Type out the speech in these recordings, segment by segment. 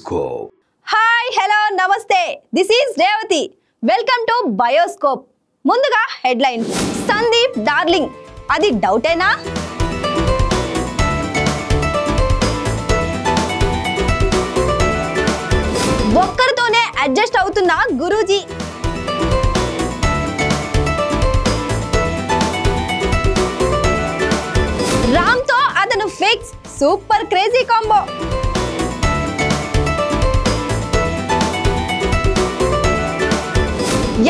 Bioscope. Hi, hello, namaste. This is Revati. Welcome to Bioscope. ముందుగా headlines. Sandeep darling అది డౌటేనా? ఒక్కరితోనే adjust అవుతున్న గురూజీ. రామ్ తో అతను ఫిక్స్. Super crazy combo.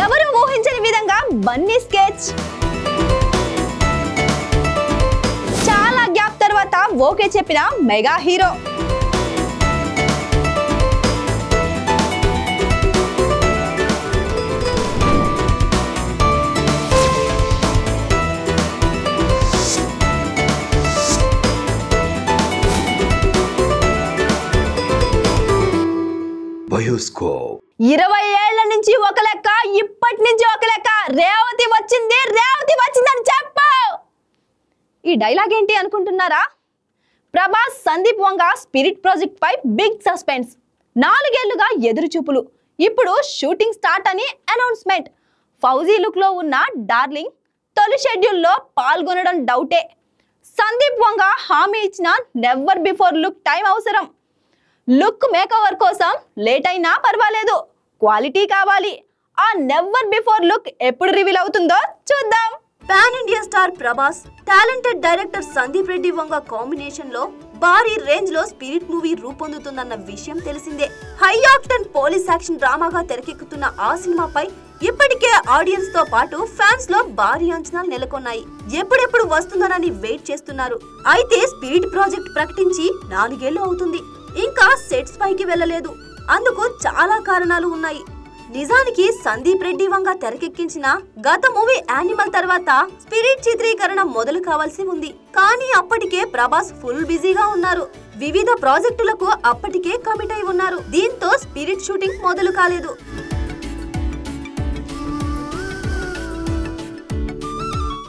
ఎవరు ఊహించని విధంగా బన్నీ స్కెచ్. చాలా గ్యాప్ తర్వాత ఓకే చెప్పిన మెగా హీరో. Bioscope. 20 ఏళ్ల నుంచి ఒక లెక్క, ఇప్పటి నుంచి ఒక లెక్క. రేవతి వచ్చిందని చెప్పు. ఈ డైలాగ్ ఏంటి అనుకుంటున్నారా? ప్రభాస్ సందీప్ వంగ స్పిరిట్ ప్రాజెక్ట్ పై బిగ్ సస్పెన్స్. 4 ఏళ్లుగా ఎదురు చూపులు. ఇప్పుడు షూటింగ్ స్టార్ట్ అని అనౌన్స్మెంట్. ఫౌజీ లుక్ లో ఉన్న డార్లింగ్ తొలి షెడ్యూల్లో పాల్గొనడం డౌటే. సందీప్ వంగ హామీ ఇచ్చిన నెవర్ బిఫోర్ లుక్ టైం అవసరం. లుక్ మేకవర్ కోసం లేట్ అయినా పర్వాలేదు, క్వాలిటీ కావాలి. ఆ నెవర్ బిఫోర్ లుక్ ఎప్పుడు రివీల్ అవుతుందో చూద్దాం. Pan India star Prabhas, talented director Sandeep Reddy Vanga combination లో భారీ రేంజ్ లో స్పిరిట్ మూవీ రూపొందుతుందన్న విషయం తెలిసిందే. హై ఆక్టన్ పోలీస్ యాక్షన్ డ్రామాగా తెరకెక్కుతున్న ఆ సినిమాపై ఇప్పటికే ఆడియన్స్ తో పాటు ఫ్యాన్స్ లో భారీ అంచనాలు నెలకొన్నాయి. ఎప్పుడెప్పుడు వస్తుందనని వెయిట్ చేస్తున్నారు. అయితే స్పిరిట్ ప్రాజెక్ట్ ప్రకటించి 4 ఏళ్లు అవుతుంది, ఇంకా సెట్స్ పైకి వెళ్ళలేదు. అందుకు చాలా కారణాలు ఉన్నాయి. నిజానికి సందీప్ రెడ్డి వంగ తెరకెక్కించిన గత మూవీ యానిమల్ తర్వాత స్పిరిట్ చిత్రీకరణ మొదలు కావాల్సి ఉంది. కానీ అప్పటికే ప్రభాస్ ఫుల్ బిజీగా ఉన్నారు. వివిధ ప్రాజెక్టులకు అప్పటికే కమిట్ అయి ఉన్నారు. దీంతో స్పిరిట్ షూటింగ్ మొదలు కాలేదు.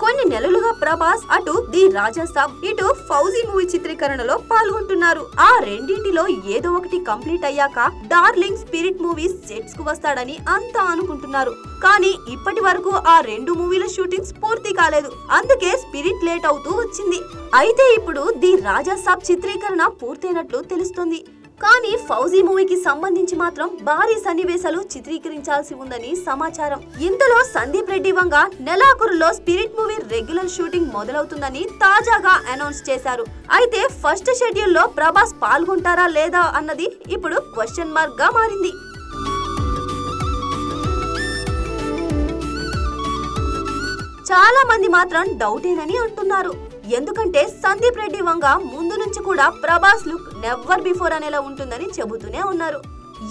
కొన్ని నెలలుగా ప్రభాస్ అటు ది రాజా సాబ్, ఇటు ఫౌజీ మూవీ చిత్రీకరణలో పాల్గొంటున్నారు. ఆ రెండింటిలో ఏదో ఒకటి కంప్లీట్ అయ్యాక డార్లింగ్ స్పిరిట్ మూవీ సెట్స్ కు వస్తాడని అంతా అనుకుంటున్నారు. కానీ ఇప్పటి వరకు ఆ 2 మూవీల షూటింగ్స్ పూర్తి కాలేదు. అందుకే స్పిరిట్ లేట్ అవుతూ వచ్చింది. అయితే ఇప్పుడు ది రాజా సాబ్ చిత్రీకరణ పూర్తయినట్లు తెలుస్తుంది. కానీ ఫౌజీ మూవీకి సంబంధించి మాత్రం భారీ సన్నివేశాలు చిత్రీకరించాల్సి ఉందని సమాచారం. ఇంతలో సందీప్ రెడ్డి వంగ నెలాఖరులో స్పిరిట్ మూవీ రెగ్యులర్ షూటింగ్ మొదలవుతుందని తాజాగా అనౌన్స్ చేశారు. అయితే ఫస్ట్ షెడ్యూల్లో ప్రభాస్ పాల్గొంటారా లేదా అన్నది ఇప్పుడు క్వశ్చన్ మార్క్ గా మారింది. చాలా మంది మాత్రం డౌటేనని అంటున్నారు. ఎందుకంటే సందీప్ రెడ్డి వంగ ముందు నుంచి కూడా ప్రభాస్ లుక్ నెవర్ బిఫోర్ అనేలా ఉంటుందని చెబుతూనే ఉన్నారు.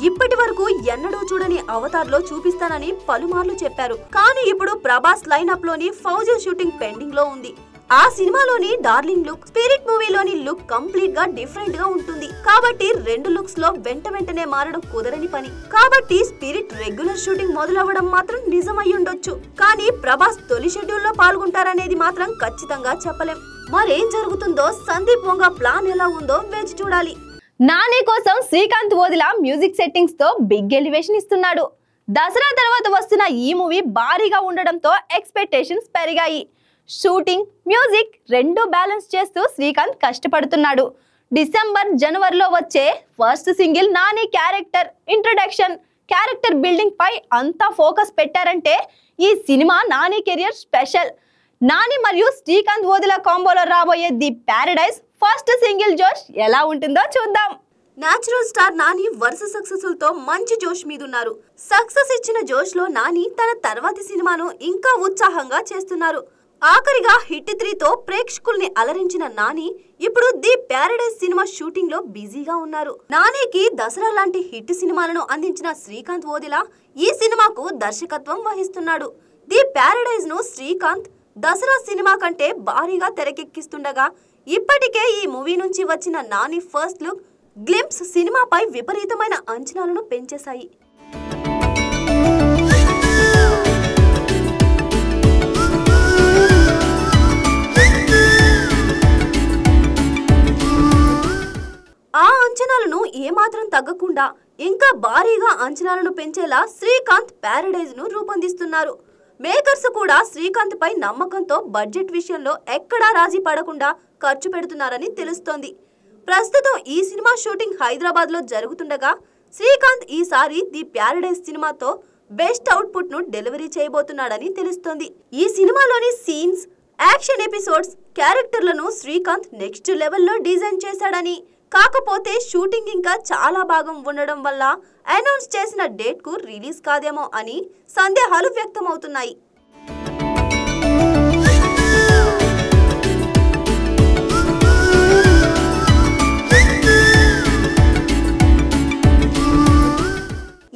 ఇప్పటి వరకు ఎన్నడూ చూడని అవతార్ లో చూపిస్తానని పలుమార్లు చెప్పారు. కానీ ఇప్పుడు ప్రభాస్ లైనప్ లోని ఫౌజీ షూటింగ్ పెండింగ్ లో ఉంది. ఆ సినిమాలోని డార్లింగ్ లుక్ స్పిరిట్ మూవీలోని లుక్ కంప్లీట్ గా డిఫరెంట్ గా ఉంటుంది. కాబట్టి 2 లుక్స్ లో వెంటనే మారడం కుదరని పని. కాబట్టి స్పిరిట్ రెగ్యులర్ షూటింగ్ మొదలవ్వడం మాత్రం నిజమయ్యుండొచ్చు. కానీ ప్రభాస్ తొలి షెడ్యూల్లో పాల్గొంటారనేది మాత్రం ఖచ్చితంగా చెప్పలేం. మరేం జరుగుతుందో, సందీప్ వంగ ప్లాన్ ఎలా ఉందో వేచి చూడాలి. నాని కోసం శ్రీకాంత్ వదిల మ్యూజిక్ సెట్టింగ్స్ తో బిగ్ ఎలివేషన్ ఇస్తున్నాడు. దసరా తర్వాత వస్తున్న ఈ మూవీ భారీగా ఉండడంతో ఎక్స్పెక్టేషన్స్ పెరిగాయి. షూటింగ్, మ్యూజిక్ 2 బ్యాలెన్స్ చేస్తూ శ్రీకాంత్ కష్టపడుతున్నాడు. డిసెంబర్, జనవరిలో వచ్చే first single Nani character introduction, character building పై అంతా ఫోకస్ పెట్టారంటే ఈ సినిమా నాని కెరియర్ స్పెషల్. నాని మరియు శ్రీకాంత్ వదిల కాంబోలో రాబోయే ది ప్యారడైజ్ ఫస్ట్ సింగిల్ జోష్ ఎలా ఉంటుందో చూద్దాం. నేచురల్ స్టార్ నాని వరుస సక్సెస్లతో మంచి జోష్ మీదున్నారు. సక్సెస్ ఇచ్చిన జోష్ లో నాని తన తర్వాతి సినిమాను ఇంకా ఉత్సాహంగా చేస్తున్నారు. ఆఖరిగా హిట్ 3తో ప్రేక్షకుల్ని అలరించిన నాని ఇప్పుడు ది ప్యారడైజ్ సినిమా షూటింగ్ లో బిజీగా ఉన్నారు. నానికి దసరా లాంటి హిట్ సినిమాలను అందించిన శ్రీకాంత్ వదిల ఈ సినిమాకు దర్శకత్వం వహిస్తున్నాడు. ది ప్యారడైజ్ ను శ్రీకాంత్ దసరా సినిమా కంటే భారీగా తెరకెక్కిస్తుండగా ఇప్పటికే ఈ మూవీ నుంచి వచ్చిన నాని ఫస్ట్ లుక్ గ్లింప్స్ సినిమాపై విపరీతమైన అంచనాలను పెంచేశాయి. ఆ అంచనాలను ఏమాత్రం తగ్గకుండా ఇంకా భారీగా అంచనాలను పెంచేలా శ్రీకాంత్ ప్యారడైజ్ ను రూపొందిస్తున్నారు. మేకర్స్ కూడా శ్రీకాంత్ పై నమ్మకంతో బడ్జెట్ విషయంలో ఎక్కడా రాజీ పడకుండా ఖర్చు పెడుతున్నారని తెలుస్తోంది. ప్రస్తుతం ఈ సినిమా షూటింగ్ హైదరాబాద్ లో జరుగుతుండగా శ్రీకాంత్ ఈసారి ది ప్యారడైజ్ సినిమాతో బెస్ట్ అవుట్పుట్ ను డెలివరీ చేయబోతున్నాడని తెలుస్తోంది. ఈ సినిమాలోని సీన్స్, యాక్షన్ ఎపిసోడ్స్, క్యారెక్టర్లను శ్రీకాంత్ నెక్స్ట్ లెవెల్లో డిజైన్ చేశాడని, కాకపోతే షూటింగ్ ఇంకా చాలా భాగం ఉండడం వల్ల అనౌన్స్ చేసిన డేట్ కు రిలీజ్ కాదేమో అని సందేహాలు వ్యక్తమవుతున్నాయి.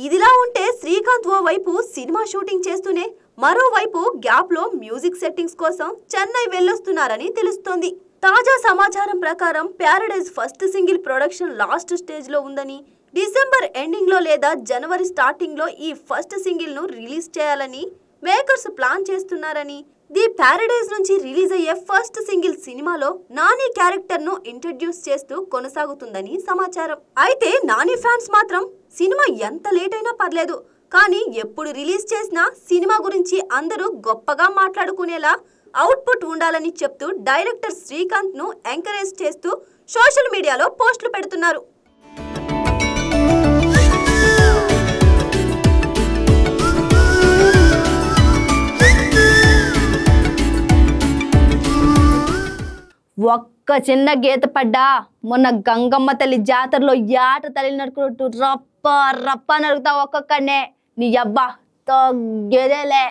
ఇదిలా ఉంటే శ్రీకాంత్ ఓ వైపు సినిమా షూటింగ్ చేస్తూనే మరోవైపు గ్యాప్ లో మ్యూజిక్ సెట్టింగ్స్ కోసం చెన్నై వెళ్ళొస్తున్నారని తెలుస్తోంది. తాజా సమాచారం ప్రకారం Paradise first single production last stage లో ఉందని, డిసెంబర్ ఎండింగ్ లో లేదా జనవరి స్టార్టింగ్ లో ఈ ఫస్ట్ సింగిల్ ను రిలీజ్ చేయాలని మేకర్స్ ప్లాన్ చేస్తున్నారని, ది ప్యారడైజ్ నుంచి రిలీజ్ అయ్యే ఫస్ట్ సింగిల్ సినిమాలో నాని క్యారెక్టర్ ను ఇంట్రడ్యూస్ చేస్తూ కొనసాగుతుందని సమాచారం. అయితే నాని ఫ్యాన్స్ మాత్రం సినిమా ఎంత లేట్ అయినా పర్లేదు, కానీ ఎప్పుడు రిలీజ్ చేసినా సినిమా గురించి అందరూ గొప్పగా మాట్లాడుకునేలా అవుట్పుట్ ఉండాలని చెప్తూ డైరెక్టర్ శ్రీకాంత్ ను ఎంకరేజ్ చేస్తూ సోషల్ మీడియాలో పోస్టులు పెడుతున్నారు. ఒక్క చిన్న గీత పడ్డా మొన్న గంగమ్మ తల్లి జాతరలో యాట తల్లి నడుకున్నట్టు రప్ప రప్ప నడుగుతా ఒక్కొక్కనే నీ అబ్బా తగ్గేదేలే.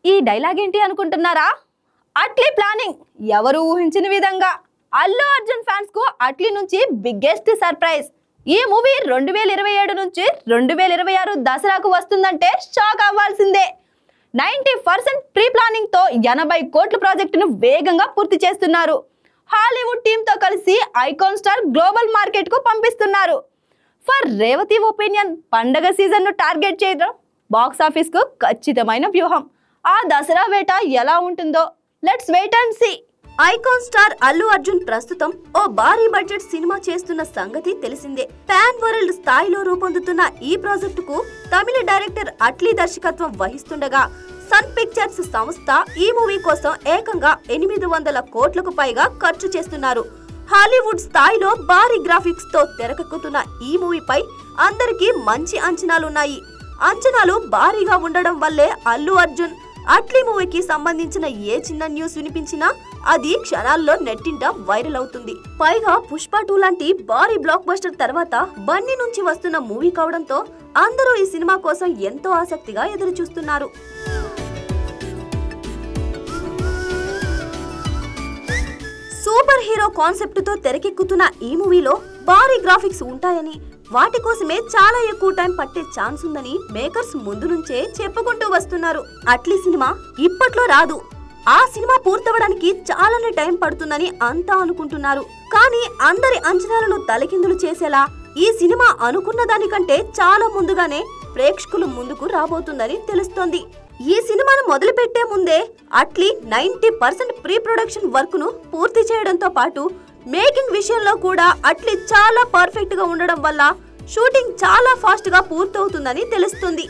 ఈ డైలాగ్ ఏంటి అనుకుంటున్నారా? అట్లీ ప్లానింగ్ ఎవరు ఊహించిన విధంగా అల్లు అర్జున్ ఫ్యాన్స్ కు అట్లీ నుంచి బిగ్గెస్ట్ సర్ప్రైజ్. ఈ మూవీ 2027 నుంచి 2026 దసరాకు వస్తుందంటే షాక్ అవ్వాల్సిందే. 90% ప్రీ ప్లానింగ్ తో 80 కోట్ల ప్రాజెక్టును వేగంగా పూర్తి చేస్తున్నారు. హాలీవుడ్ టీమ్ తో కలిసి ఐకాన్ స్టార్ గ్లోబల్ మార్కెట్ కు పంపిస్తున్నారు. ఫర్ రేవతి ఒపీనియన్, పండగ సీజన్ ను టార్గెట్ చేయడం బాక్స్ ఆఫీస్ కు ఖచ్చితమైన వ్యూహం. ఆ దసరా వేట ఎలా ఉంటుందో let's wait and see. Icon star Allu Arjun ప్రస్తుతం ఓ భారీ బడ్జెట్ సినిమా చేస్తున్న సంగతి తెలిసిందే. పాన్ వరల్డ్ స్థాయిలో రూపొందుతున్న ఈ ప్రాజెక్టుకు తమిళ డైరెక్టర్ అట్లీ దర్శకత్వం వహిస్తుండగా సన్ పిక్చర్స్ సంస్థ ఈ మూవీ కోసం ఏకంగా 800 కోట్లకు పైగా ఖర్చు చేస్తున్నారు. హాలీవుడ్ స్థాయిలో భారీ గ్రాఫిక్స్ తో తెరకెక్కుతున్న ఈ మూవీపై అందరికీ మంచి అంచనాలున్నాయి. అంచనాలు భారీగా ఉండడం వల్లే అల్లు అర్జున్ అట్లీ మూవీకి సంబంధించిన ఏ చిన్న న్యూస్ వినిపించినా అది క్షణాల్లో నెట్టింట వైరల్ అవుతుంది. పైగా పుష్ప 2 లాంటి భారీ బ్లాక్ బస్టర్ తర్వాత బన్నీ నుంచి వస్తున్న మూవీ కావడంతో అందరూ ఈ సినిమా కోసం ఎంతో ఆసక్తిగా ఎదురు చూస్తున్నారు. సూపర్ హీరో కాన్సెప్ట్ తో తెరకెక్కుతున్న ఈ మూవీలో భారీ గ్రాఫిక్స్ ఉంటాయని, వాటి కోసమే చాలా ఎక్కువ టైం పట్టే ఛాన్స్ ఉందని మేకర్స్ ముందు నుంచే చెప్పుకుంటూ వస్తున్నారు. అట్లీ సినిమా ఇప్పట్లో రాదు, ఆ సినిమా పూర్తవడానికి చాలానే టైం పడుతుందని అంతా అనుకుంటున్నారు. కానీ అందరి అంచనాలను తలకిందులు చేసేలా ఈ సినిమా అనుకున్న దానికంటే చాలా ముందుగానే ప్రేక్షకుల ముందుకు రాబోతుందని తెలుస్తోంది. ఈ సినిమాను మొదలు పెట్టే ముందే అట్లీ 90% ప్రీ ప్రొడక్షన్ వర్క్ ను పూర్తి చేయడంతో పాటు మేకింగ్ విషయంలో కూడా అట్లీ చాలా పర్ఫెక్ట్ గా ఉండడం వల్ల షూటింగ్ చాలా ఫాస్ట్ గా పూర్తవుతుందని తెలుస్తుంది.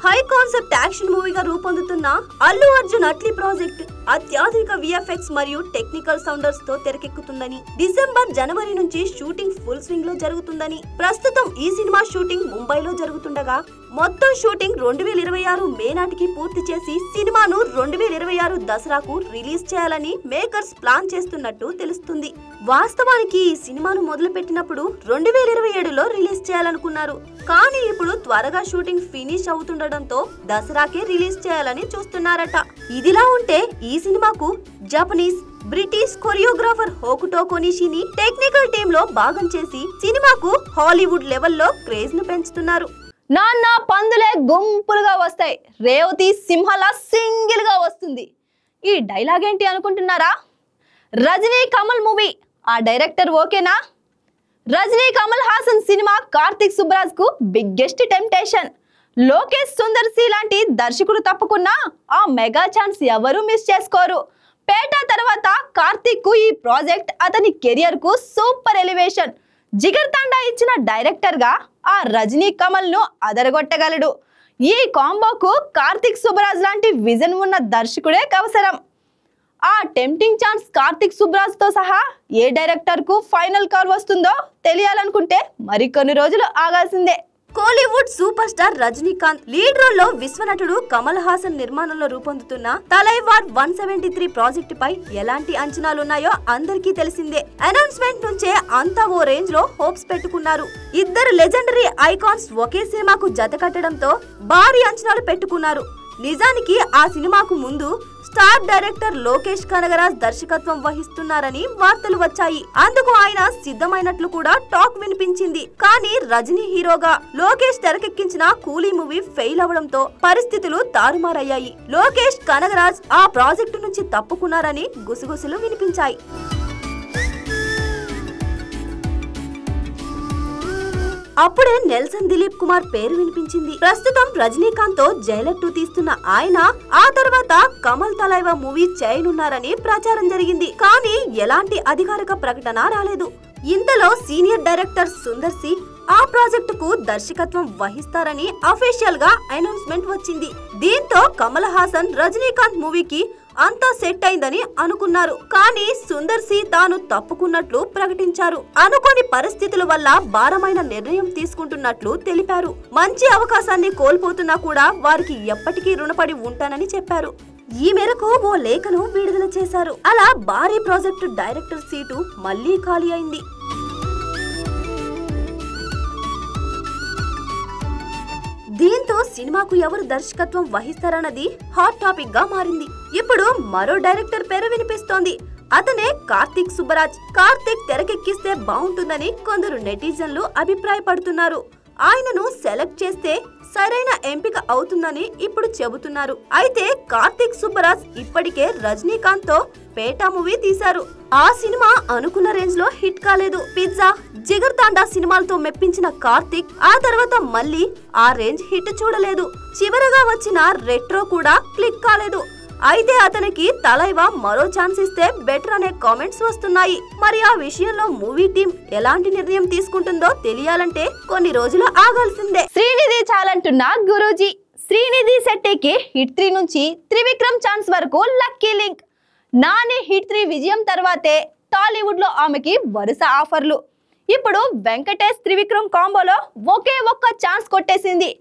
హై కాన్సెప్ట్ యాక్షన్ మూవీగా రూపొందుతున్న అల్లు అర్జున్ అట్లీ ప్రాజెక్ట్ అత్యాధునిక విఎఫ్ఎక్స్ మరియు టెక్నికల్ సౌండర్స్ తో తెరకెక్కుతుందని, డిసెంబర్ జనవరి నుంచి షూటింగ్ ఫుల్ స్వింగ్ లో జరుగుతుందని, ప్రస్తుతం ఈ సినిమా షూటింగ్ ముంబైలో జరుగుతుండగా మొత్తం షూటింగ్ 2026 మే నాటికి పూర్తి చేసి సినిమాను 2026 దసరాకు రిలీజ్ చేయాలని మేకర్స్ ప్లాన్ చేస్తున్నట్టు తెలుస్తుంది. వాస్తవానికి ఈ సినిమాను మొదలు పెట్టినప్పుడు 2027లో రిలీజ్ చేయాలనుకున్నారు. కానీ ఇప్పుడు త్వరగా షూటింగ్ ఫినిష్ అవుతుండడంతో దసరాకే రిలీజ్ చేయాలని చూస్తున్నారట. ఇదిలా ఉంటే ఈ సినిమాకు జపనీస్, బ్రిటిష్ కొరియోగ్రాఫర్ హోకుటో కొనిషిని టెక్నికల్ టీమ్ లో భాగం చేసి సినిమాకు హాలీవుడ్ లెవెల్లో క్రేజ్ ను పెంచుతున్నారు. నాన్న పందులే గుంపులుగా వస్తాయి, రేవతి సింహలా సింగిల్ గా వస్తుంది. ఈ డైలాగ్ ఏంటి అనుకుంటున్నారా? రజనీ కమల్ మూవీ, ఆ డైరెక్టర్ ఓకేనా? రజనీ కమల్ హాసన్ సినిమా కార్తిక్ సుబ్రాజ్ కు బిగ్గెస్ట్ టెంప్టేషన్. లోకేష్ సుందర్సి లాంటి దర్శకుడు తప్పుకున్నా ఆ మెగా ఛాన్స్ ఎవరూ మిస్ చేసుకోరు. పేట తర్వాత కార్తిక్ కు ఈ ప్రాజెక్ట్ అతని కెరియర్ కు సూపర్ ఎలివేషన్. జిగర్ తండా ఇచ్చిన డైరెక్టర్ గా ఆ రజనీ కమల్ ను అదరగొట్టగలడు. ఈ కాంబోకు కార్తిక్ సుబ్బరాజ్ లాంటి విజన్ ఉన్న దర్శకుడే అవసరం. ఆ టెంప్టింగ్ ఛాన్స్ కార్తిక్ సుబ్బరాజ్ తో సహా ఏ డైరెక్టర్ కు ఫైనల్ కాల్ వస్తుందో తెలియాలనుకుంటే మరికొన్ని రోజులు ఆగాల్సిందే. Kollywood super star Rajinikanth lead role లో విశ్వనటుడు కమల్ హాసన్ నిర్మాణంలో రూపొందుతున్న తలైవార్ 173 ప్రాజెక్టు పై ఎలాంటి అంచనాలున్నాయో అందరికీ తెలిసిందే. అనౌన్స్మెంట్ నుంచే అంతా ఓ రేంజ్ లో హోప్స్ పెట్టుకున్నారు. ఇద్దరు లెజెండరీ ఐకాన్స్ ఒకే సినిమాకు జత కట్టడంతో భారీ అంచనాలు పెట్టుకున్నారు. నిజానికి ఆ సినిమాకు ముందు స్టార్ డైరెక్టర్ లోకేష్ కనగరాజ్ దర్శకత్వం వహిస్తున్నారని వార్తలు వచ్చాయి. అందుకు ఆయన సిద్ధమైనట్లు కూడా టాక్ వినిపించింది. కానీ రజనీ హీరోగా లోకేష్ తెరకెక్కించిన కూలీ మూవీ ఫెయిల్ అవడంతో పరిస్థితులు తారుమారయ్యాయి. లోకేష్ కనగరాజ్ ఆ ప్రాజెక్టు నుంచి తప్పుకున్నారని గుసగుసలు వినిపించాయి. అప్పుడే నెల్సన్ దిలీప్ కుమార్ పేరు వినిపించింది. ప్రస్తుతం రజనీకాంత్ తో జైలర్ 2 తీస్తున్న ఆయన ఆ తర్వాత కమల్ తలైవా మూవీ చేయనున్నారని ప్రచారం జరిగింది. కానీ ఎలాంటి అధికారిక ప్రకటన రాలేదు. ఇంతలో సీనియర్ డైరెక్టర్ సుందర్ సి ఆ ప్రాజెక్టుకు దర్శకత్వం వహిస్తారని అఫీషియల్ గా అనౌన్స్మెంట్ వచ్చింది. దీంతో కమల్ హాసన్ రజనీకాంత్ మూవీకి అంతా సెట్ అయిందని అనుకున్నారు. కానీ సుందర్ సి తాను తప్పుకున్నట్లు ప్రకటించారు. అనుకోని పరిస్థితుల వల్ల భారమైన నిర్ణయం తీసుకుంటున్నట్లు తెలిపారు. మంచి అవకాశాన్ని కోల్పోతున్నా కూడా వారికి ఎప్పటికీ రుణపడి ఉంటానని చెప్పారు. ఈ మేరకు ఓ లేఖను విడుదల చేశారు. అలా భారీ ప్రాజెక్టు డైరెక్టర్ సీటు మళ్లీ ఖాళీ అయింది. దీంతో సినిమాకు ఎవరు దర్శకత్వం వహిస్తారన్నది హాట్ టాపిక్ గా మారింది. ఇప్పుడు మరో డైరెక్టర్ పేరు వినిపిస్తోంది. అతనే కార్తిక్ సుబ్బరాజ్. కార్తిక్ తెరకెక్కిస్తే బాగుంటుందని కొందరు నెటిజన్లు అభిప్రాయపడుతున్నారు. ఆయనను సెలెక్ట్ చేస్తే సరైన ఎంపిక అవుతుందని ఇప్పుడు చెబుతున్నారు. అయితే కార్తిక్ సుబ్బరాజ్ ఇప్పటికే రజనీకాంత్ తో పేట మూవీ తీశారు. ఆ సినిమా అనుకున్న రేంజ్ లో హిట్ కాలేదు. పిజ్జా, జిగర్ తాండా సినిమాలతో మెప్పించిన కార్తిక్ ఆ తర్వాత మళ్ళీ ఆ రేంజ్ హిట్ చూడలేదు. చివరగా వచ్చిన రెట్రో కూడా క్లిక్ కాలేదు. అయితే అతనికి తలైవా మరో ఛాన్స్ ఇస్తే బెటర్ అనే కామెంట్స్ వస్తున్నాయి. మరి ఆ విషయంలో మూవీ టీం ఎలాంటి నిర్ణయం తీసుకుంటుందో తెలియాలంటే కొన్ని రోజులు ఆగాల్సిందే. శ్రీనిధి చాలంటున్న గురూజీ. శ్రీనిధి శెట్టికి హిట్ 3 నుంచి త్రివిక్రమ్ ఛాన్స్ వరకు లక్కీ లింక్. నాని హిట్ 3 విజయం తర్వాతే టాలీవుడ్ లో ఆమెకి వరుస ఆఫర్లు. ఇప్పుడు వెంకటేష్ త్రివిక్రమ్ కాంబోలో ఒకే ఒక్క ఛాన్స్ కొట్టేసింది.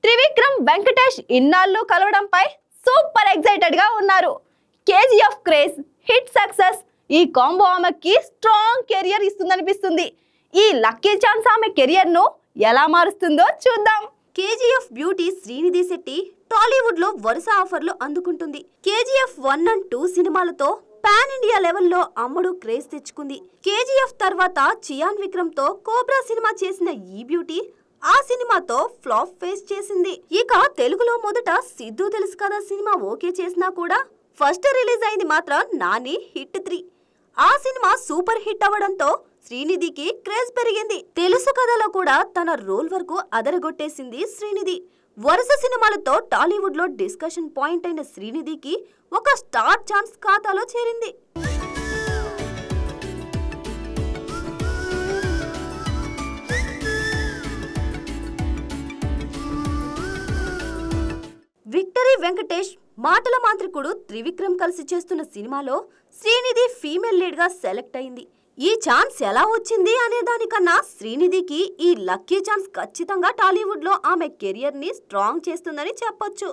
త్రివిక్రమ్ వెంకటేష్ ఇన్నాళ్ళు కలవడంపై సూపర్ ఎక్సైటెడ్ గా ఉన్నారు. కేజీఎఫ్ క్రేజ్, హిట్ సక్సెస్ ఈ కాంబో ఆమెకి స్ట్రాంగ్ కెరియర్ ఇస్తుందనిపిస్తుంది. ఈ లక్కీ ఛాన్స్ ఆమె కెరియర్ ను ఎలా మారుస్తుందో చూద్దాం. కేజీఎఫ్ బ్యూటీ శ్రీనిధి శెట్టి టాలీవుడ్ లో వరుస ఆఫర్లు అందుకుంటుంది. కేజీఎఫ్ 1 and 2 సినిమాలతో పాన్ ఇండియా లెవెల్లో అమ్మడు క్రేజ్ తెచ్చుకుంది. కేజీఎఫ్ తర్వాత చియాన్ విక్రమ్ తో కోబ్రా సినిమా చేసిన ఈ బ్యూటీ ఆ సినిమాతో ఫ్లాప్ ఫేస్ చేసింది. ఇక తెలుగులో మొదట సిద్ధు తెలుసు కదా సినిమా ఓకే చేసినా కూడా ఫస్ట్ రిలీజ్ అయింది మాత్రం నాని హిట్ 3. ఆ సినిమా సూపర్ హిట్ అవ్వడంతో శ్రీనిధికి క్రేజ్ పెరిగింది. తెలుసు కథలో కూడా తన రోల్ వరకు అదరగొట్టేసింది శ్రీనిధి. వరుస సినిమాలతో టాలీవుడ్ లో డిస్కషన్ పాయింట్ అయిన శ్రీనిధికి ఒక స్టార్ ఛాన్స్ ఖాతాలో చేరింది. విక్టరీ వెంకటేష్ మాటల మాంత్రికుడు త్రివిక్రమ్ కలిసి చేస్తున్న సినిమాలో శ్రీనిధి ఫీమేల్ లీడ్ గా సెలెక్ట్ అయింది. ఈ ఛాన్స్ ఎలా వచ్చింది అనే దానికన్నా శ్రీనిధికి ఈ లక్కీ ఛాన్స్ ఖచ్చితంగా టాలీవుడ్ లో ఆమె కెరియర్ ని స్ట్రాంగ్ చేస్తుందని చెప్పొచ్చు.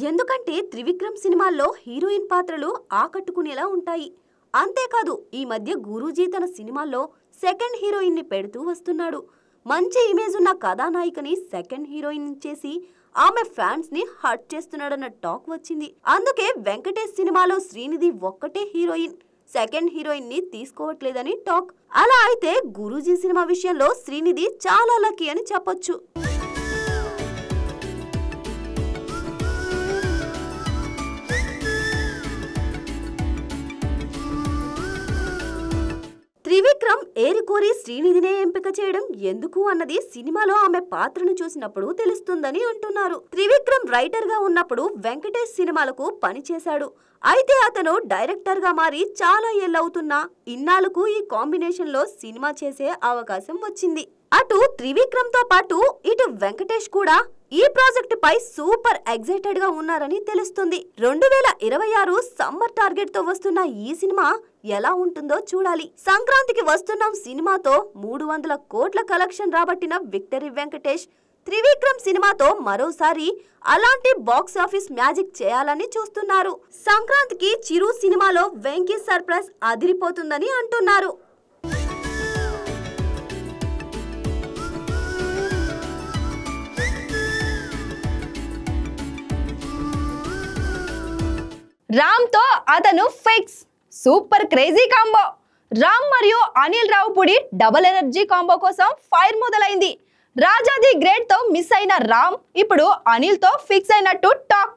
ఎందుకంటే త్రివిక్రమ్ సినిమాల్లో హీరోయిన్ పాత్రలు ఆకట్టుకునేలా ఉంటాయి. అంతేకాదు ఈ మధ్య గురూజీ తన సినిమాల్లో సెకండ్ హీరోయిన్ ని పెడుతూ వస్తున్నాడు. మంచి ఇమేజ్ ఉన్న కథానాయికని సెకండ్ హీరోయిన్ చేసి ఆమె ఫ్యాన్స్ ని హర్ట్ చేస్తున్నాడన్న టాక్ వచ్చింది. అందుకే వెంకటేష్ సినిమాలో శ్రీనిధి ఒక్కటే హీరోయిన్, సెకండ్ హీరోయిన్ ని తీసుకోవట్లేదని టాక్. అలా అయితే గురూజీ సినిమా విషయంలో శ్రీనిధి చాలా లక్కీ అని చెప్పొచ్చు. త్రివిక్రమ్ ఏరికోరి శ్రీనిధినే ఎంపిక చేయడం ఎందుకు అన్నది సినిమాలో ఆమె పాత్రను చూసినప్పుడు తెలుస్తుందని అంటున్నారు. త్రివిక్రమ్ రైటర్ గా ఉన్నప్పుడు వెంకటేష్ సినిమాలకు పనిచేశాడు. అయితే అతను డైరెక్టర్ గా మారి చాలా ఏళ్ళవుతున్నా ఇన్నాళ్లకు ఈ కాంబినేషన్ లో సినిమా చేసే అవకాశం వచ్చింది. అటు త్రివిక్రమ్ తో పాటు ఇటు వెంకటేష్ కూడా ఈ ప్రాజెక్ట్ పై సూపర్ ఎక్సైటెడ్ గా ఉన్నారని తెలుస్తుంది. 2026 సమ్మర్ టార్గెట్ తో వస్తున్న ఈ సినిమా ఎలా ఉంటుందో చూడాలి. సంక్రాంతికి వస్తున్నాం సినిమాతో 300 కోట్ల కలెక్షన్ రాబట్టిన విక్టరీ వెంకటేష్ త్రివిక్రమ్ సినిమాతో మరోసారి అలాంటి బాక్స్ ఆఫీస్ మ్యాజిక్ చేయాలని చూస్తున్నారు. సంక్రాంతికి చిరు సినిమాలో వెంకీ సర్ప్రైజ్ అదిరిపోతుందని అంటున్నారు. రామ్ తో అతను fix. Super crazy combo. Ram మరియు Anil Ravipudi double energy combo కోసం ఫైర్ మొదలైంది. రాజా ది గ్రేట్ తో మిస్ అయిన రామ్ ఇప్పుడు అనిల్ తో ఫిక్స్ అయినట్టు టాక్.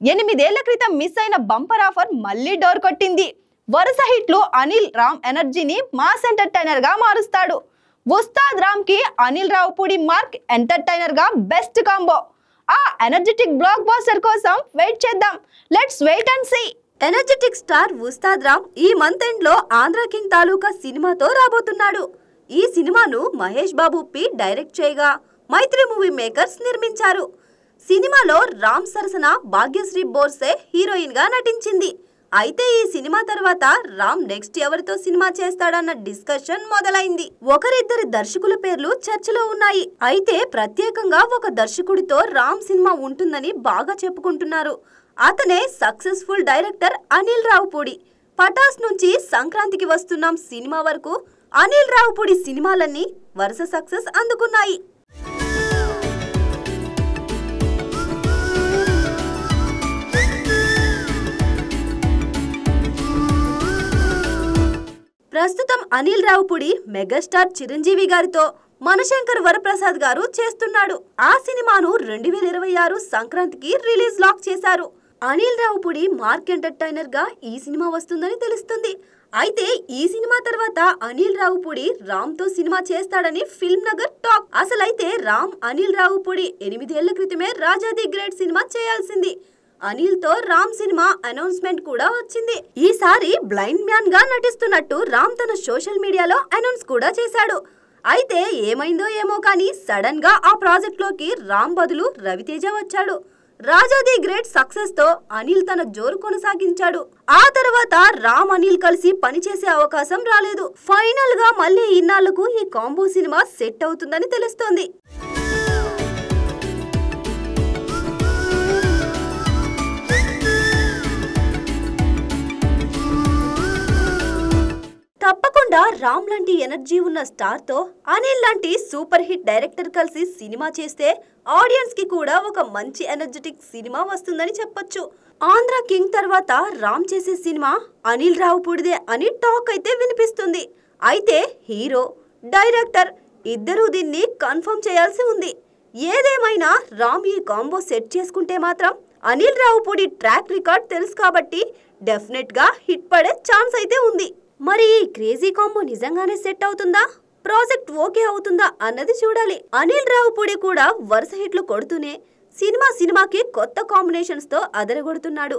8 ఏళ్ల క్రితం మిస్ అయిన బంపర్ ఆఫర్ మళ్ళీ డోర్ కొట్టింది. వరుస హిట్లు అనిల్ రామ్ ఎనర్జీని మాస్ ఎంటర్టైనర్ గా మారుస్తాడు. ఉస్తాద్ రామ్ కి అనిల్ రావుపూడి మార్క్ ఎంటర్టైనర్ గా బెస్ట్ కాంబో. ఆ ఎనర్జెటిక్ బ్లాక్ బాస్టర్ కోసం వెయిట్ చేద్దాం. Let's wait and see. Energetic star Ustaad Ram ఈ మంత్ ఎండ్ లో ఆంధ్ర కింగ్ తాలూకా సినిమాతో రాబోతున్నాడు. ఈ సినిమాను మహేష్ బాబు డైరెక్ట్ చేయగా మైత్రి మూవీ మేకర్స్ నిర్మించారు. సినిమాలో రామ్ సరసన భాగ్యశ్రీ బోర్సే హీరోయిన్ గా నటించింది. అయితే ఈ సినిమా తర్వాత రామ్ నెక్స్ట్ ఎవరితో సినిమా చేస్తాడన్న డిస్కషన్ మొదలైంది. ఒకరిద్దరి దర్శకుల పేర్లు చర్చలో ఉన్నాయి. అయితే ప్రత్యేకంగా ఒక దర్శకుడితో రామ్ సినిమా ఉంటుందని బాగా చెప్పుకుంటున్నారు. అతనే సక్సెస్ఫుల్ డైరెక్టర్ అనిల్ రావుపూడి. పటాస్ నుంచి సంక్రాంతికి వస్తున్నాం సినిమా వరకు అనిల్ రావుపూడి సినిమాలన్నీ వరుస సక్సెస్ అందుకున్నాయి. ప్రస్తుతం అనిల్ రావుపూడి మెగాస్టార్ చిరంజీవి గారితో మనశంకర్ వరప్రసాద్ గారు చేస్తున్నాడు. ఆ సినిమాను 2026 సంక్రాంతికి రిలీజ్ లాక్ చేశారు. అనిల్ రావుపూడి మార్క్ ఎంటర్టైనర్ గా ఈ సినిమా వస్తుందని తెలుస్తుంది. అయితే ఈ సినిమా తర్వాత అనిల్ రావుపూడి రామ్ తో సినిమా చేస్తాడని ఫిల్మ్ నగర్ టాక్. అసలైతే రామ్ అనిల్ రావుపూడి 8 ఏళ్ల క్రితమే రాజా ది గ్రేట్ సినిమా చేయాల్సింది. అనిల్ తో రామ్ సినిమా అనౌన్స్మెంట్ కూడా వచ్చింది. ఈసారి బ్లైండ్ మ్యాన్ గా నటిస్తున్నట్టు రామ్ తన సోషల్ మీడియాలో అనౌన్స్ కూడా చేశాడు. అయితే ఏమైందో ఏమో కానీ సడన్ గా ఆ ప్రాజెక్ట్ లోకి రామ్ బదులు రవితేజ వచ్చాడు. రాజా ది గ్రేట్ సక్సెస్ తో అనిల్ తన జోరు కొనసాగించాడు. ఆ తర్వాత రామ్ అనిల్ కలిసి పనిచేసే అవకాశం రాలేదు. ఫైనల్ గా మళ్ళీ ఇన్నాళ్లకు ఈ కాంబో సినిమా సెట్ అవుతుందని తెలుస్తోంది. తప్పకుండా రామ్ లాంటి ఎనర్జీ ఉన్న స్టార్ తో అనిల్ లాంటి సూపర్ హిట్ డైరెక్టర్ కలిసి సినిమా చేస్తే ఆడియన్స్ కి కూడా ఒక మంచి ఎనర్జెటిక్ సినిమా వస్తుందని చెప్పొచ్చు. ఆంధ్ర కింగ్ తర్వాత రామ్ చేసే సినిమా అనిల్ రావుపూడిదే అని టాక్ అయితే వినిపిస్తుంది. అయితే హీరో డైరెక్టర్ ఇద్దరూ దీన్ని కన్ఫర్మ్ చేయాల్సి ఉంది. ఏదేమైనా రామ్ ఈ కాంబో సెట్ చేసుకుంటే మాత్రం అనిల్ రావుపూడి ట్రాక్ రికార్డ్ తెలుసు కాబట్టి డెఫినెట్ గా హిట్ పడే ఛాన్స్ అయితే ఉంది. మరి ఈ క్రేజీ కాంబో నిజంగానే సెట్ అవుతుందా, ప్రాజెక్ట్ ఓకే అవుతుందా అన్నది చూడాలి. అనిల్ రావుపూడి కూడా వరుస హిట్లు కొడుతూనే సినిమాకి కొత్త కాంబినేషన్స్ తో అదరగొడుతున్నాడు.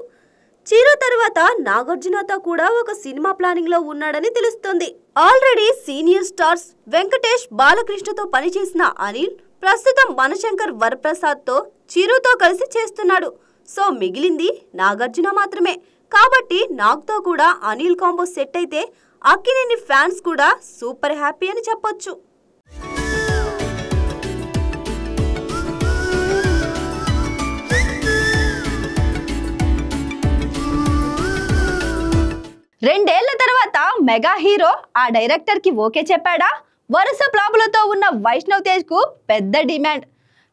చిరు తర్వాత నాగార్జునతో కూడా ఒక సినిమా ప్లానింగ్ లో ఉన్నాడని తెలుస్తుంది. ఆల్రెడీ సీనియర్ స్టార్స్ వెంకటేష్ బాలకృష్ణతో పనిచేసిన అనిల్ ప్రస్తుతం మనశంకర్ వరప్రసాద్ తో చిరుతో కలిసి చేస్తున్నాడు. సో మిగిలింది నాగార్జున మాత్రమే. కాబట్టి నాగ్తో కూడా అనిల్ కాంబో సెట్ అయితే అక్కినేని ఫ్యాన్స్ కూడా సూపర్ హ్యాపీ అని చెప్పొచ్చు. రెండేళ్ల తర్వాత మెగా హీరో ఆ డైరెక్టర్ కి ఓకే చెప్పాడా? వరుస ఫ్లాపులతో ఉన్న వైష్ణవ్ తేజ్ కు పెద్ద డిమాండ్.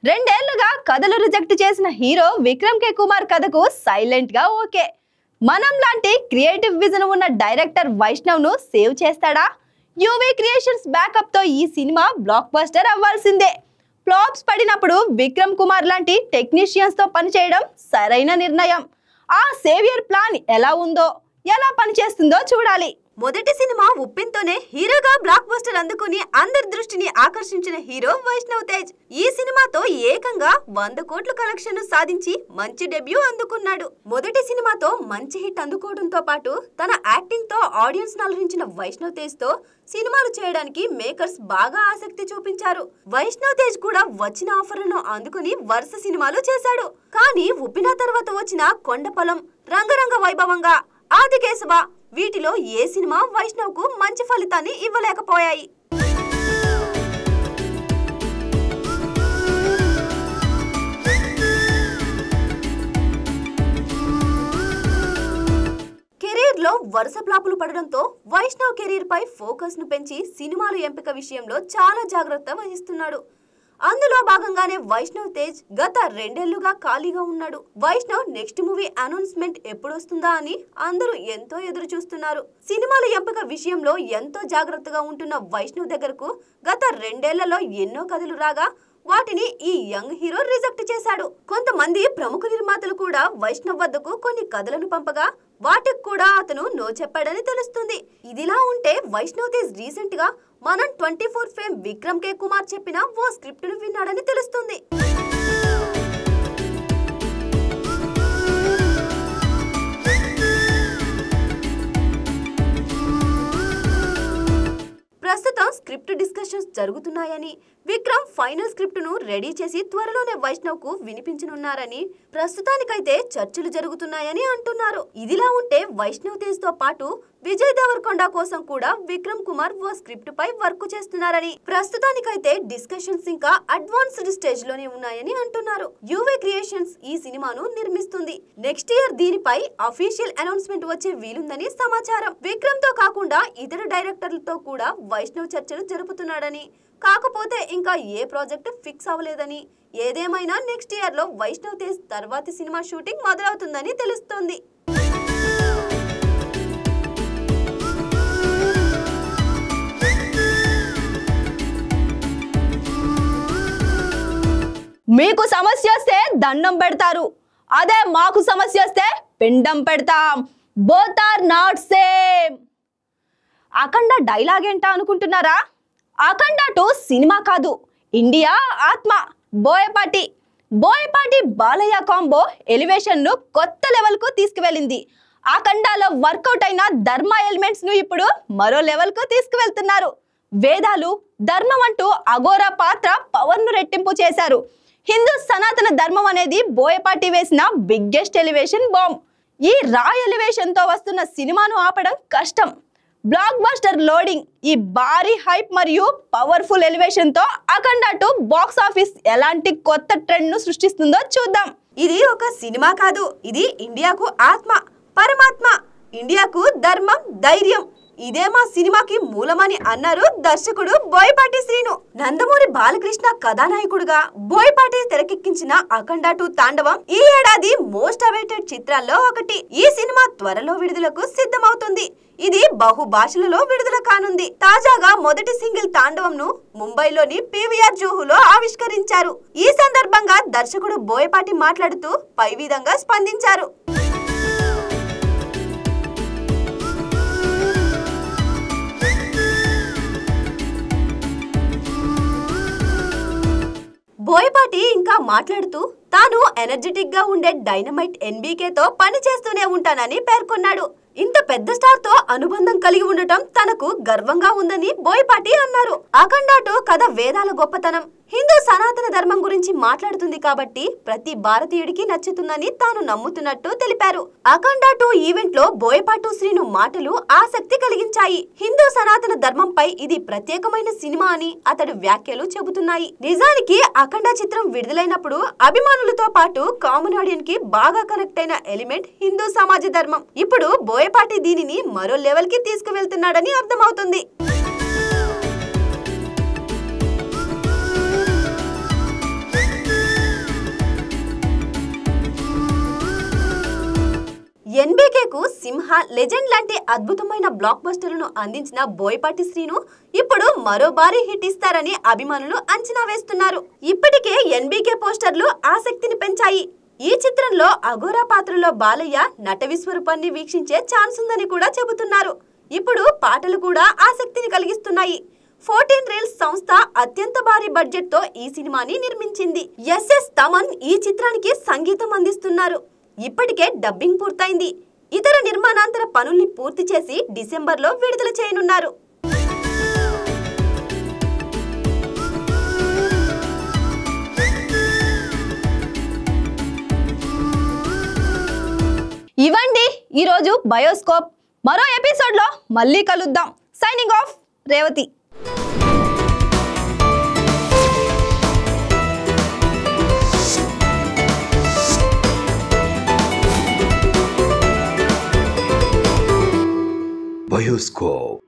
2 ఏళ్లుగా కథలు రిజెక్ట్ చేసిన హీరో విక్రమ్ కే కుమార్ కథకు సైలెంట్ గా ఓకే. మనం లాంటి క్రియేటివ్ విజన్ ఉన్న డైరెక్టర్ వైష్ణవ్ ను సేవ్ చేస్తాడా? యూవీ క్రియేషన్స్ బ్యాకప్ తో ఈ సినిమా బ్లాక్ బస్టర్ అవ్వాల్సిందే. ఫ్లాప్స్ పడినప్పుడు విక్రమ్ కుమార్ లాంటి టెక్నీషియన్స్ తో పనిచేయడం సరైన నిర్ణయం. ఆ సేవియర్ ప్లాన్ ఎలా ఉందో, ఎలా పనిచేస్తుందో చూడాలి. మొదటి సినిమా ఉప్పెన్తోనే హీరోగా బ్లాక్ బస్టర్ అందుకుని అందరి దృష్టిని ఆకర్షించిన హీరో వైష్ణవ్ తేజ్ ఈ సినిమాతో ఏకంగా 100 కోట్ల కలెక్షన్ సాధించి మంచి డెబ్యూ అందుకున్నాడు. మొదటి సినిమాతో మంచి హిట్ అందుకోవడంతో పాటు తన యాక్టింగ్ తో ఆడియన్స్ అలరించిన వైష్ణవ్ తేజ్ తో సినిమాలు చేయడానికి మేకర్స్ బాగా ఆసక్తి చూపించారు. వైష్ణవ్ తేజ్ కూడా వచ్చిన ఆఫర్లను అందుకుని వరుస సినిమాలు చేశాడు. కానీ ఉప్పిన తర్వాత వచ్చిన కొండపొలం, రంగరంగ వైభవంగా, ఆదికేశవ వీటిలో ఏ సినిమా వైష్ణవ్ కు మంచి ఫలితాన్ని ఇవ్వలేకపోయాయి. కెరీర్ లో వరుస ఫ్లాపులు పడడంతో వైష్ణవ్ కెరీర్ పై ఫోకస్ ను పెంచి సినిమాలు ఎంపిక విషయంలో చాలా జాగ్రత్త వహిస్తున్నాడు. అందులో భాగంగానే వైష్ణవ్ తేజ్ గత 2 ఏళ్లుగా ఖాళీగా ఉన్నాడు. వైష్ణవ్ నెక్స్ట్ మూవీ అనౌన్స్మెంట్ ఎప్పుడొస్తుందా అని అందరూ ఎంతో ఎదురు చూస్తున్నారు. సినిమాల ఎంపిక విషయంలో ఎంతో జాగ్రత్తగా ఉంటున్న వైష్ణవ్ దగ్గరకు గత 2 ఏళ్లలో ఎన్నో కథలు రాగా వాటిని ఈ యంగ్ హీరో రిజెక్ట్ చేశాడు. కొంతమంది ప్రముఖ నిర్మాతలు కూడా వైష్ణవ్ వద్దకు కొన్ని కథలను పంపగా వాటికి కూడా అతను నో చెప్పాడని తెలుస్తుంది. ఇదిలా ఉంటే వైష్ణవ్ తేజ్ రీసెంట్ గా మనం 24 ఫేమ్ విక్రమ్ కే కుమార్ చెప్పిన ఓ స్క్రిప్ట్ ను విన్నాడని తెలుస్తుంది. ప్రస్తుతం స్క్రిప్ట్ డిస్కషన్స్ జరుగుతున్నాయని, విక్రమ్ ఫైనల్ స్క్రిప్ట్ ను రెడీ చేసి త్వరలోనే వైష్ణవ్ కు వినిపించనున్నారని ప్రస్తుతానికైతే చర్చలు జరుగుతున్నాయని అంటున్నారు. ఇదిలా ఉంటే వైష్ణవ్ తేజ్ తో పాటు విజయ్ దేవరకొండ కోసం కూడా విక్రమ్ కుమార్ ఓ స్క్రిప్ట్ పై వర్క్ చేస్తున్నారని, ప్రస్తుతానికైతే డిస్కషన్స్ ఇంకా అడ్వాన్స్డ్ స్టేజ్ లోనే ఉన్నాయని అంటున్నారు. యువే క్రియేషన్స్ ఈ సినిమాను నిర్మిస్తుంది. నెక్స్ట్ ఇయర్ దీనిపై అఫీషియల్ అనౌన్స్మెంట్ వచ్చే వీలుందని సమాచారం. విక్రమ్ తో కాకుండా ఇతర డైరెక్టర్లతో కూడా వైష్ణవ్ చర్చలు జరుపుతున్నాడని, కాకపోతే ఇంకా ఏ ప్రాజెక్ట్ ఫిక్స్ అవ్వలేదని, ఏదేమైనా నెక్స్ట్ ఇయర్ లో వైష్ణవ్ తేజ్ తర్వాతి సినిమా షూటింగ్ మొదలవుతుందని తెలుస్తోంది. మీకు సమస్య వస్తే దండం పెడతారు, అదే మాకు సమస్య వస్తే పిండం పెడతాం. Both are not same. Akhanda dialogue ఏంటా అనుకుంటున్నారా? అఖండ 2 సినిమా కాదు, ఇండియా ఆత్మ. బోయపాటి బాలయ్య కాంబో ఎలివేషన్ ను కొత్త లెవెల్ కు తీసుకువెళ్ళింది. అఖండలో వర్కౌట్ అయిన ధర్మ ఎలిమెంట్స్ ను ఇప్పుడు మరో లెవెల్ కు తీసుకువెళ్తున్నారు. వేదాలు, ధర్మం అంటూ అఘోరా పాత్ర పవర్ ను రెట్టింపు చేశారు. హిందూ సనాతన ధర్మం అనేది బోయపాటి వేసిన బిగ్గెస్ట్ ఎలివేషన్ బాంబ్. ఈ రా ఎలివేషన్ తో వస్తున్న సినిమాను ఆపడం కష్టం. బ్లాక్ బస్టర్ లోడింగ్, ఈ భారీ హైప్ మరియు పవర్ఫుల్ ఎలివేషన్ తో అఖండ 2 బాక్స్ ఆఫీస్ ఎలాంటి కొత్త ట్రెండ్ ను సృష్టిస్తుందో చూద్దాం. ఇది ఒక సినిమా కాదు, ఇది ఇండియాకు ఆత్మ, పరమాత్మ. ఇండియాకు ధర్మం, ధైర్యం, ఇదే మా సినిమాకి మూలమని అన్నారు దర్శకుడు బోయపాటి శ్రీను. నందమూరి బాలకృష్ణ కథానాయకుడుగా బోయపాటి తెరకెక్కించిన అఖండ 2 తాండవం ఈ ఏడాది మోస్ట్ అవైటెడ్ చిత్రాల్లో ఒకటి. ఈ సినిమా త్వరలో విడుదలకు సిద్ధమవుతుంది. ఇది బహుభాషలలో విడుదల కానుంది. తాజాగా మొదటి సింగిల్ తాండవం ను ముంబైలోని పీవీఆర్ జూహులో ఆవిష్కరించారు. ఈ సందర్భంగా దర్శకుడు బోయపాటి మాట్లాడుతూ పై విధంగా స్పందించారు. బోయపాటి ఇంకా మాట్లాడుతూ తాను ఎనర్జెటిక్ గా ఉండే డైనమైట్ ఎన్బీకేతో పని చేస్తూనే ఉంటానని పేర్కొన్నాడు. ఇంత పెద్ద స్టార్ తో అనుబంధం కలిగి ఉండటం తనకు గర్వంగా ఉందని బోయపాటి అన్నారు. అఖండ 2 కథ వేదాల గొప్పతనం, హిందూ సనాతన ధర్మం గురించి మాట్లాడుతుంది కాబట్టి ప్రతి భారతీయుడికి నచ్చుతుందని తాను నమ్ముతున్నట్టు తెలిపారు. అఖండ 2 ఈవెంట్ లో బోయపాటి శ్రీను మాటలు ఆసక్తి కలిగించాయి. హిందూ సనాతన ధర్మంపై ఇది ప్రత్యేకమైన సినిమా అని అతడు వ్యాఖ్యలు చెబుతున్నాయి. నిజానికి అఖండ చిత్రం విడుదలైనప్పుడు అభిమానులతో పాటు కామన్ ఆడియన్స్ కి బాగా కనెక్ట్ అయిన ఎలిమెంట్ హిందూ సమాజ ధర్మం. ఇప్పుడు బోయపాటి దీనిని మరో లెవెల్ కి తీసుకువెళ్తున్నాడని అర్థమవుతుంది. ఎన్బీకేకు సింహ, లెజెండ్ లాంటి అద్భుతమైన బ్లాక్ బస్టర్లను అందించిన బోయపాటి శ్రీను ఇప్పుడు మరో భారీ హిట్ ఇస్తారని అభిమానులు అంచనా వేస్తున్నారు. ఇప్పటికే ఎన్బీకే పోస్టర్లు ఆసక్తిని పెంచాయి. ఈ చిత్రంలో అఘోరా పాత్రలో బాలయ్య నట విశ్వరూపాన్ని వీక్షించే ఛాన్స్ ఉందని కూడా చెబుతున్నారు. ఇప్పుడు పాటలు కూడా ఆసక్తిని కలిగిస్తున్నాయి. 14 రీల్స్ సంస్థ అత్యంత భారీ బడ్జెట్ తో ఈ సినిమాని నిర్మించింది. ఎస్ఎస్ తమన్ ఈ చిత్రానికి సంగీతం అందిస్తున్నారు. ఇప్పటికే డబ్బింగ్ పూర్తయింది. ఇతర నిర్మాణాంతర పనుల్ని పూర్తి చేసి డిసెంబర్లో విడుదల చేయనున్నారు. ఇవండి ఈరోజు బయోస్కోప్. మరో ఎపిసోడ్లో మళ్ళీ కలుద్దాం. Signing off, Revathi. Bioscope.